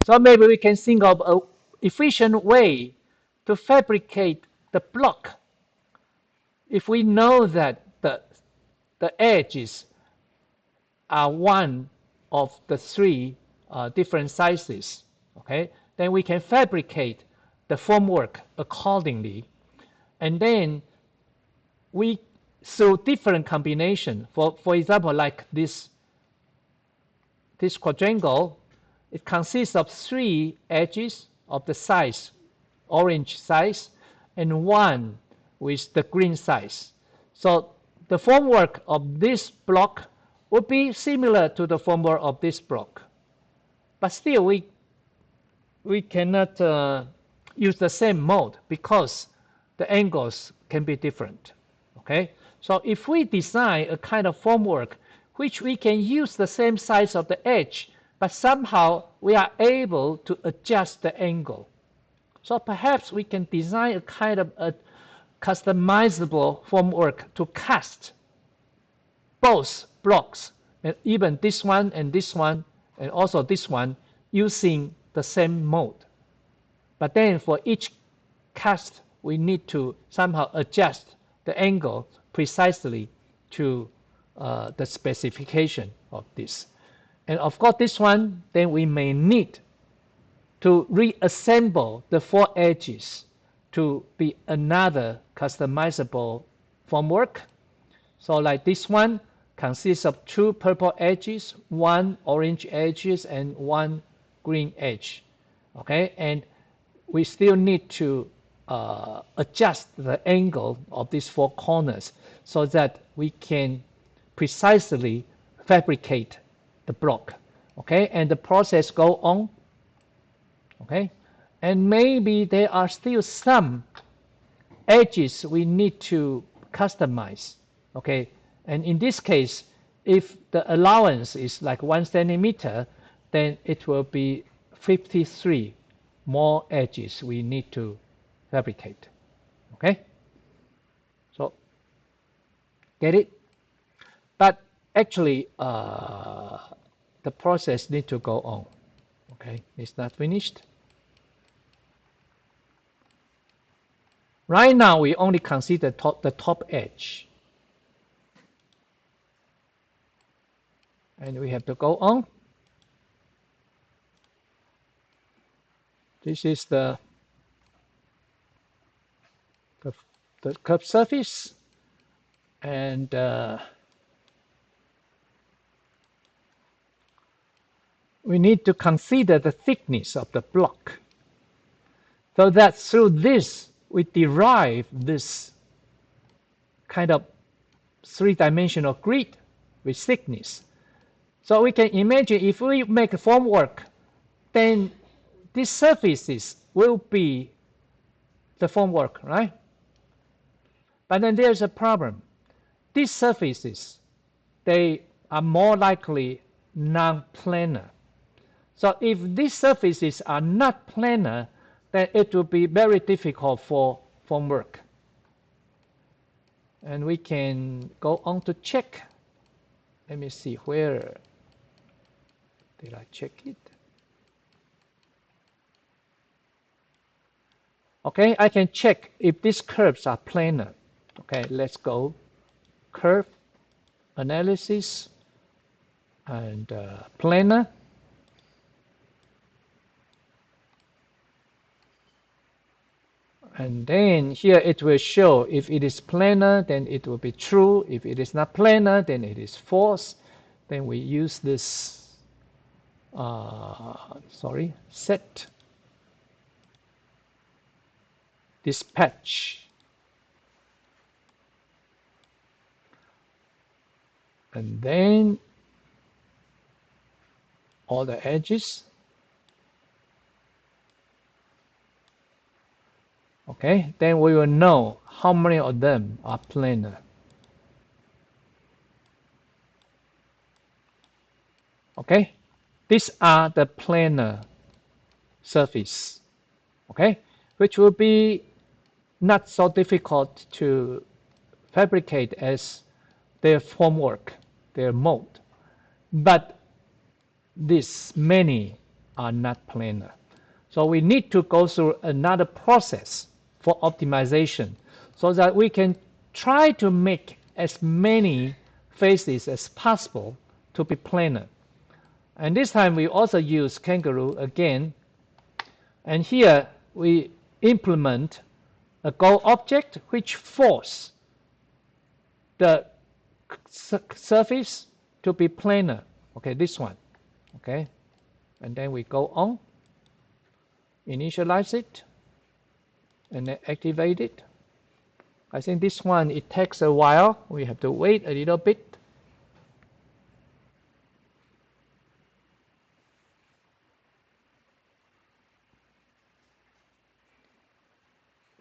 So maybe we can think of an efficient way to fabricate the block if we know that the edges are one of the three different sizes, okay? Then we can fabricate the formwork accordingly. And then we, through different combination, for example, like this quadrangle, it consists of 3 edges of the size, orange size, and 1 with the green size. So the formwork of this block would be similar to the formwork of this block. But still, we cannot use the same mode because the angles can be different. Okay? So if we design a kind of formwork which we can use the same size of the edge, but somehow we are able to adjust the angle. So perhaps we can design a kind of a customizable formwork to cast both blocks, and even this one, and also this one, using the same mode. But then for each cast, we need to somehow adjust the angle precisely to the specification of this. And of course, this one, then we may need to reassemble the 4 edges to be another customizable formwork. So like this one consists of 2 purple edges, 1 orange edges, and 1 green edge. Okay, and we still need to adjust the angle of these 4 corners so that we can precisely fabricate the block. Okay, and the process go on. Okay, and maybe there are still some edges we need to customize. Okay, and in this case, if the allowance is like 1 centimeter, then it will be 53 more edges we need to fabricate. Okay, so get it? But actually, the process needs to go on. Okay, it's not finished. Right now, we only consider the top edge. And we have to go on. This is the curved surface. And we need to consider the thickness of the block. So that through this, we derive this kind of 3-dimensional grid with thickness. So we can imagine if we make a formwork, then these surfaces will be the formwork, right? But then there's a problem. These surfaces, they are more likely non-planar. So if these surfaces are not planar, then it will be very difficult for formwork. And we can go on to check. Let me see, where did I check it? Okay, I can check if these curves are planar. Okay, let's go curve analysis and planar. And then here it will show if it is planar, then it will be true. If it is not planar, then it is false. Then we use this, set this patch. And then all the edges. Okay, then we will know how many of them are planar. Okay, these are the planar surface, okay, which will be not so difficult to fabricate as their formwork, their mold. But these many are not planar. So we need to go through another process for optimization so that we can try to make as many faces as possible to be planar. And this time we also use Kangaroo again. And here we implement a goal object which force the surface to be planar. Okay, this one. Okay, and then we go on, initialize it, and then activate it. I think this one, it takes a while. We have to wait a little bit.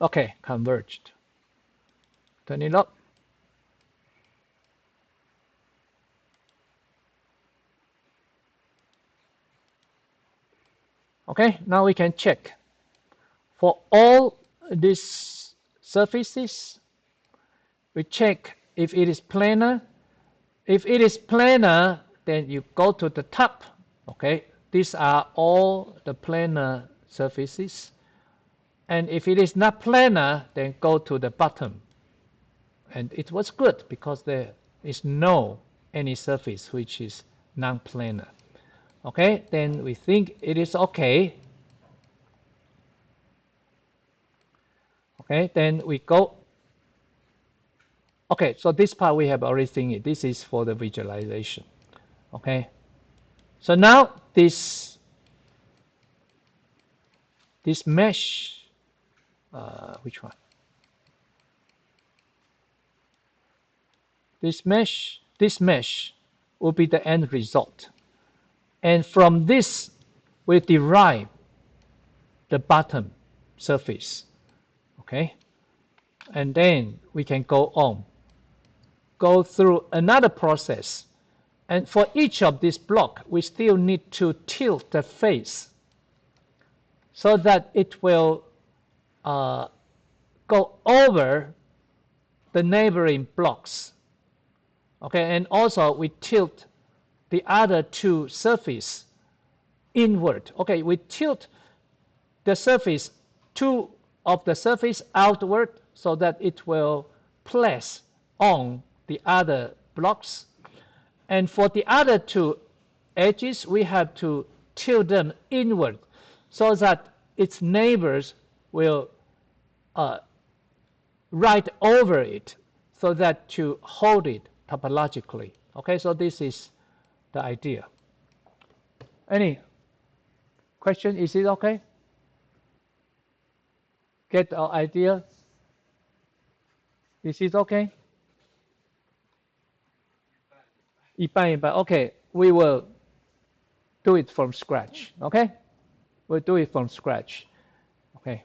Okay, converged. Turn it up. Okay, now we can check. For all these surfaces, we check if it is planar. If it is planar, then you go to the top. Okay, these are all the planar surfaces. And if it is not planar, then go to the bottom. And it was good because there is no any surface which is non-planar. Okay, then we think it is okay. Okay, then we go. Okay, so this part we have already seen it. This is for the visualization. Okay, so now this mesh, which one? This mesh will be the end result. And from this, we derive the bottom surface. Okay, and then we can go through another process. And for each of these blocks, we still need to tilt the face so that it will go over the neighboring blocks. Okay, and also we tilt the other two surfaces inward. Okay, we tilt the surface, two of the surface outward so that it will place on the other blocks. And for the other two edges, we have to tilt them inward so that its neighbors will right over it so that to hold it topologically. Okay, so this is the idea. Any question? Is it okay? Get our idea? Is it okay? 一半一半. Okay, we will do it from scratch. Okay, we'll do it from scratch. Okay.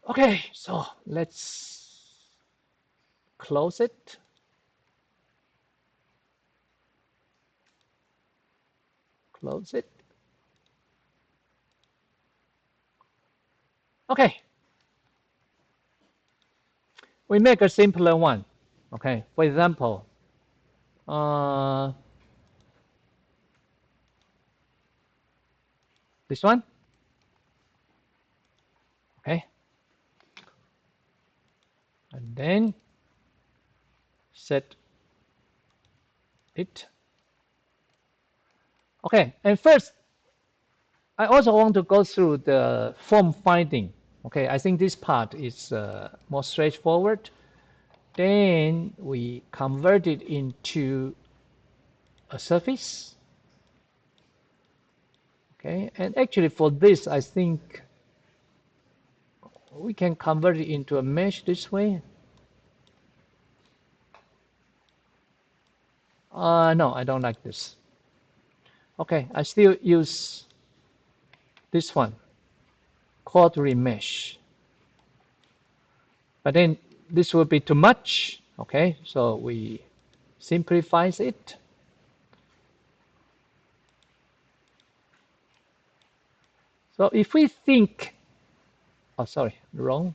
Okay, so let's close it. Close it. Okay. We make a simpler one. Okay, for example, this one. Okay. And then set it. Okay, and first, I also want to go through the form finding. Okay, I think this part is more straightforward. Then we convert it into a surface. Okay, and actually for this, I think we can convert it into a mesh this way. No, I don't like this. Okay, I still use this one, quadri mesh. But then this will be too much. Okay, so we simplify it. So if we think, oh sorry, wrong.